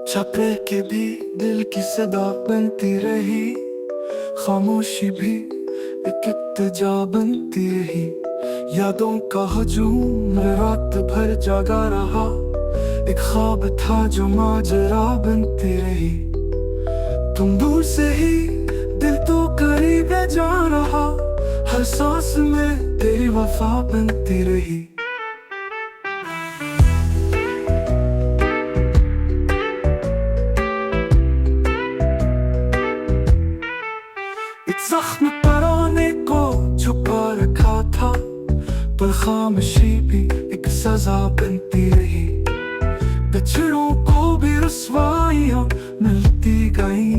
छपे के भी दिल की सदा बनती रही, खामोशी भी एक इल्तिजा बनती रही। यादों का हजूम रात भर जागा रहा, एक ख्वाब था जो माजरा बनती रही। तुम दूर से ही दिल तो करीब जा रहा, हर सांस में तेरी वफा बनती रही। एक जख्म पराने को छुपा रखा था, पर खामोशी भी एक सजा बनती रही। बिछड़ों को भी रुसवाइयां मिलती गई,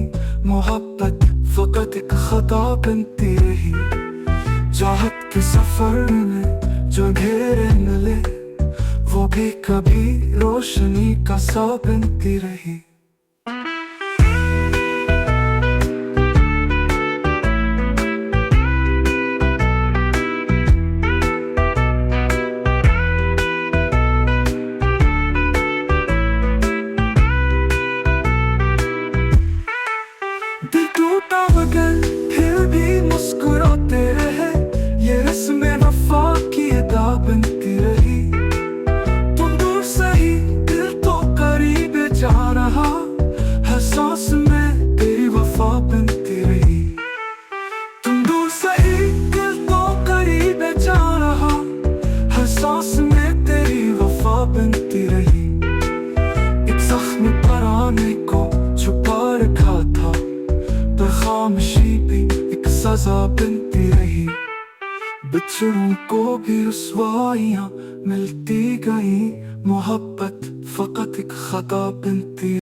मोहब्बत फकत एक खता बनती रही। चाहत के सफर में जो घेरे मिले, वो भी कभी रोशनी का सा बनती रही। दिल टूटा मगर फिर भी मुस्कुराते रहे, ये रस्में वफा की अदा बनती रही। तुम दूर सही दिल तो करीब जा रहा, हर सांस में तेरी वफा बनती रही। तुम दूर सही दिल तो करीब जा रहा, हर सांस में तेरी वफा बनती रही। एक जख्म पराने को छुपा रखा था, पर खामोशी भी एक सजा बनती रही। बिछड़ों को भी रुसवाइयां मिलती गई, मोहब्बत फकत एक खता बनती